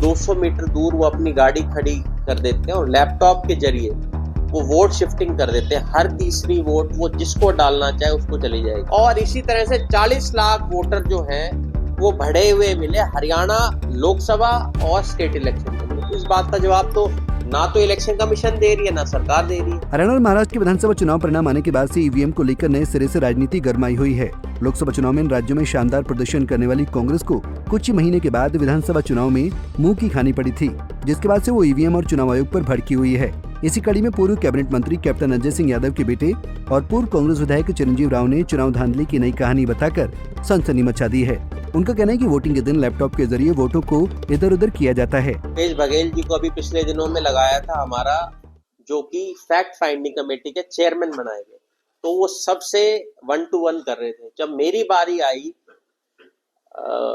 200 metre दूर वो अपनी गाड़ी खड़ी कर देते हैं और लैपटॉप के जरिए वो वोट शिफ्टिंग कर देते हैं। हर तीसरी वोट वो जिसको डालना चाहे उसको चली जाएगी। और इसी तरह से 40 लाख वोटर जो हैं वो बढ़े हुए मिले हरियाणा लोकसभा और स्टेट इलेक्शन में। इस बात का जवाब तो ना तो इलेक्शन कमीशन दे रही है ना सरकार दे रही है। हरियाणा और महाराष्ट्र के विधानसभा चुनाव परिणाम आने के बाद से ईवीएम को लेकर नए सिरे से राजनीति गरमाई हुई है। लोकसभा चुनाव में इन राज्यों में शानदार प्रदर्शन करने वाली कांग्रेस को कुछ ही महीने के बाद विधानसभा चुनाव में मुंह की खानी पड़ी थी, जिसके बाद से वो ईवीएम और चुनाव आयोग पर भड़की हुई है। इसी कड़ी में पूर्व कैबिनेट मंत्री कैप्टन अजय सिंह यादव के बेटे और पूर्व कांग्रेस विधायक चिरंजीव राव ने चुनाव धांधली की नई कहानी बताकर सनसनी मचा दी है। उनका कहना है कि वोटिंग के दिन लैपटॉप के जरिए वोटों को इधर उधर किया जाता है। पेश बघेल जी को अभी पिछले दिनों में लगाया था हमारा, जो कि फैक्ट फाइंडिंग कमेटी के चेयरमैन बनाए गए, तो वो सबसे 1 to 1 कर रहे थे। जब मेरी बारी आई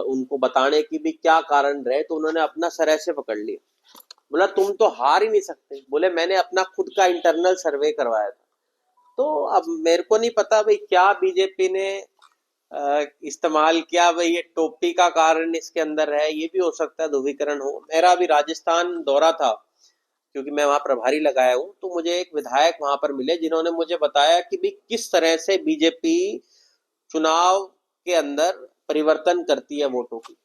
उनको बताने की भी क्या कारण रहे, तो उन्होंने अपना सर ऐसे पकड़ लिया, बोला तुम तो हार ही नहीं सकते। बोले मैंने अपना खुद का इंटरनल सर्वे करवाया था। तो अब मेरे को नहीं पता भाई क्या बीजेपी ने इस्तेमाल किया, भाई ये टोपी का कारण इसके अंदर है, ये भी हो सकता है ध्रुवीकरण हो। मेरा अभी राजस्थान दौरा था, क्योंकि मैं वहां प्रभारी लगाया हूं, तो मुझे एक विधायक वहां पर मिले जिन्होंने मुझे बताया कि भाई किस तरह से बीजेपी चुनाव के अंदर परिवर्तन करती है वोटों की।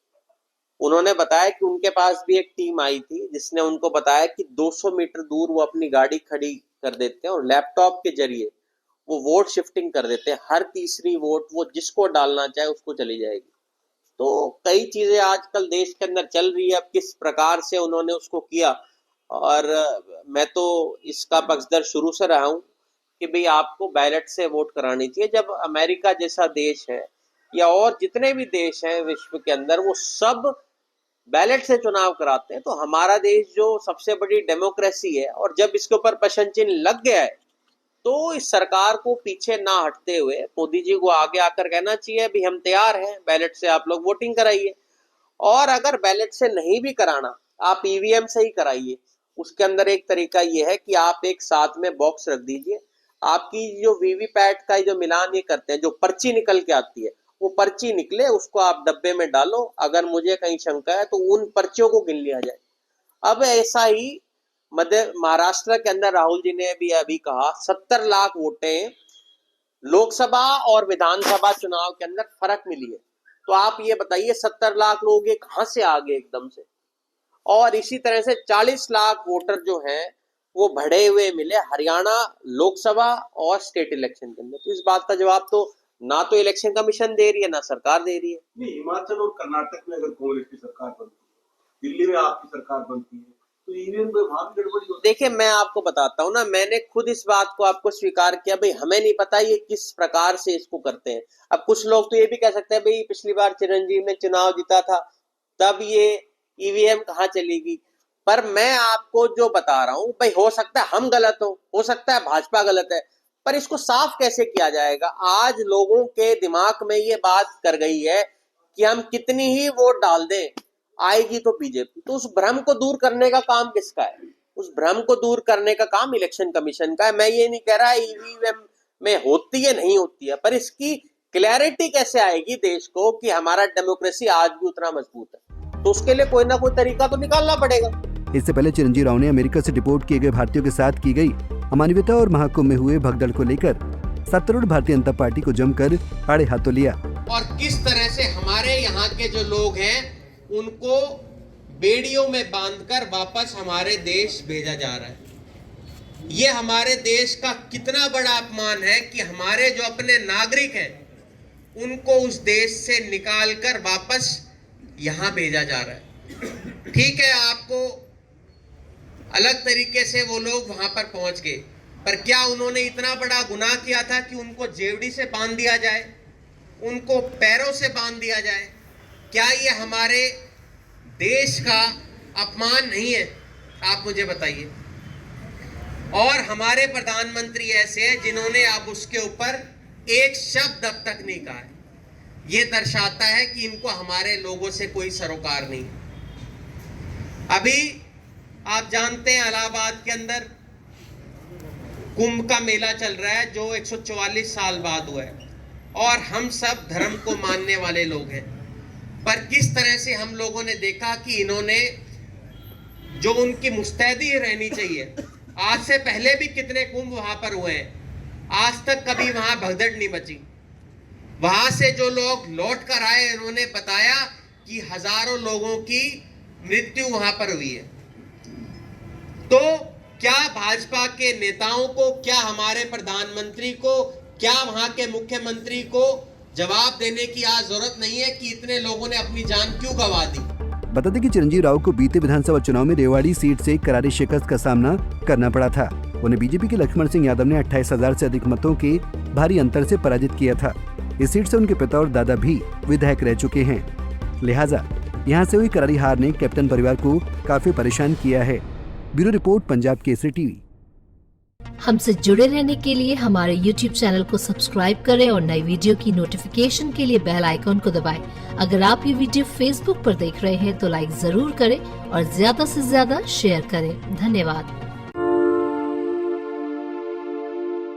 उन्होंने बताया कि उनके पास भी एक टीम आई थी जिसने उनको बताया कि 200 मीटर दूर वो अपनी गाड़ी खड़ी कर देते हैं और लैपटॉप के जरिए वो वोट शिफ्टिंग कर देते हैं। हर तीसरी वोट वो जिसको डालना चाहे उसको चली जाएगी। तो कई चीजें आजकल देश के अंदर चल रही है, अब किस प्रकार से उन्होंने उसको किया। और मैं तो इसका पक्षधर शुरू से रहा हूं कि भाई आपको बैलेट से वोट करानी चाहिए। जब अमेरिका जैसा देश है या और जितने भी देश हैं विश्व के अंदर, वो सब बैलेट से चुनाव कराते हैं, तो हमारा देश जो सबसे बड़ी डेमोक्रेसी है, और जब इसके ऊपर प्रश्न चिन्ह लग गया है, तो इस सरकार को पीछे ना हटते हुए मोदी जी को आगे आकर कहना चाहिए भी हम तैयार हैं, बैलेट से आप लोग वोटिंग कराइए। और अगर बैलेट से नहीं भी कराना, आप ईवीएम से ही कराइए। उसके अंदर एक तरीका ये है कि आप एक साथ में बॉक्स रख दीजिए, आपकी जो वीवीपैट का जो मिलान ये करते हैं, जो पर्ची निकल के आती है, वो पर्ची निकले, उसको आप डब्बे में डालो। अगर मुझे कहीं शंका है तो उन पर्चियों को गिन लिया जाए। अब ऐसा ही महाराष्ट्र के अंदर राहुल जी ने भी अभी कहा 70 लाख वोटें लोकसभा और विधानसभा चुनाव के अंदर फर्क मिली है। तो आप ये बताइए 70 लाख लोग ये कहां से आ गए एकदम से। और इसी तरह से 40 लाख वोटर जो हैं वो बढ़े हुए मिले हरियाणा लोकसभा और स्टेट इलेक्शन के अंदर। तो इस बात का जवाब तो ना तो इलेक्शन कमीशन दे रही है ना सरकार दे रही है। नहीं, हिमाचल और कर्नाटक में अगर कांग्रेस की सरकार बनती है, दिल्ली में आपकी सरकार बनती है, तो ईवीएम पे वहां भी गड़बड़ी होती है। देखिए मैं आपको बताता हूँ ना, मैंने खुद इस बात को आपको स्वीकार किया, भाई हमें नहीं पता ये किस प्रकार से इसको करते हैं। अब कुछ लोग तो ये भी कह सकते हैं भाई पिछली बार चिरंजीव ने चुनाव जीता था, तब ये ईवीएम कहाँ चलेगी। पर मैं आपको जो बता रहा हूँ, भाई हो सकता है हम गलत हो सकता है भाजपा गलत है, पर इसको साफ कैसे किया जाएगा। आज लोगों के दिमाग में ये बात कर गई है कि हम कितनी ही वोट डाल दें आएगी तो बीजेपी। तो उस भ्रम को दूर करने का काम किसका है? उस भ्रम को दूर करने का काम इलेक्शन कमीशन का है। मैं ये नहीं कह रहा ईवीएम में होती है नहीं होती है, पर इसकी क्लैरिटी कैसे आएगी देश को कि हमारा डेमोक्रेसी आज भी उतना मजबूत है। तो उसके लिए कोई ना कोई तरीका तो निकालना पड़ेगा। इससे पहले चिरंजीव राव ने अमेरिका से डिपोर्ट किए गए भारतीयों के साथ की गई अमानवीयता और महाकुंभ में हुए भगदड़ को लेकर सत्तारूढ़ भारतीय जनता पार्टी को जमकर आड़े हाथों लिया। और किस तरह से हमारे यहाँ के जो लोग हैं उनको बेड़ियों में बांधकर वापस हमारे देश भेजा जा रहा है। ये हमारे देश का कितना बड़ा अपमान है कि हमारे जो अपने नागरिक हैं उनको उस देश से निकालकर वापस यहाँ भेजा जा रहा है। ठीक है, आपको अलग तरीके से वो लोग वहां पर पहुंच गए, पर क्या उन्होंने इतना बड़ा गुनाह किया था कि उनको जेवड़ी से बांध दिया जाए, उनको पैरों से बांध दिया जाए? क्या ये हमारे देश का अपमान नहीं है? आप मुझे बताइए। और हमारे प्रधानमंत्री ऐसे हैं जिन्होंने अब उसके ऊपर एक शब्द अब तक नहीं कहा है। ये दर्शाता है कि इनको हमारे लोगों से कोई सरोकार नहीं। अभी आप जानते हैं इलाहाबाद के अंदर कुंभ का मेला चल रहा है जो 144 साल बाद हुआ है, और हम सब धर्म को मानने वाले लोग हैं। पर किस तरह से हम लोगों ने देखा कि इन्होंने जो उनकी मुस्तैदी रहनी चाहिए। आज से पहले भी कितने कुंभ वहां पर हुए हैं, आज तक कभी वहां भगदड़ नहीं मची। वहां से जो लोग लौट कर आए उन्होंने बताया कि हजारों लोगों की मृत्यु वहां पर हुई है। तो क्या भाजपा के नेताओं को, क्या हमारे प्रधानमंत्री को, क्या वहां के मुख्यमंत्री को जवाब देने की आज जरूरत नहीं है कि इतने लोगों ने अपनी जान क्यों गंवा दी? बता दें कि चिरंजीव राव को बीते विधानसभा चुनाव में रेवाड़ी सीट से करारी शिकस्त का सामना करना पड़ा था। उन्हें बीजेपी के लक्ष्मण सिंह यादव ने 28,000 से अधिक मतों के भारी अंतर से पराजित किया था। इस सीट से उनके पिता और दादा भी विधायक रह चुके हैं, लिहाजा यहां से हुई करारी हार ने कैप्टन परिवार को काफी परेशान किया है। Bureau report, Punjab Kesari TV. हमसे जुड़े रहने के लिए हमारे YouTube चैनल को सब्सक्राइब करें और नई वीडियो की नोटिफिकेशन के लिए बेल आइकॉन को दबाएं। अगर आप ये वीडियो Facebook पर देख रहे हैं तो लाइक जरूर करें और ज्यादा से ज्यादा शेयर करें। धन्यवाद।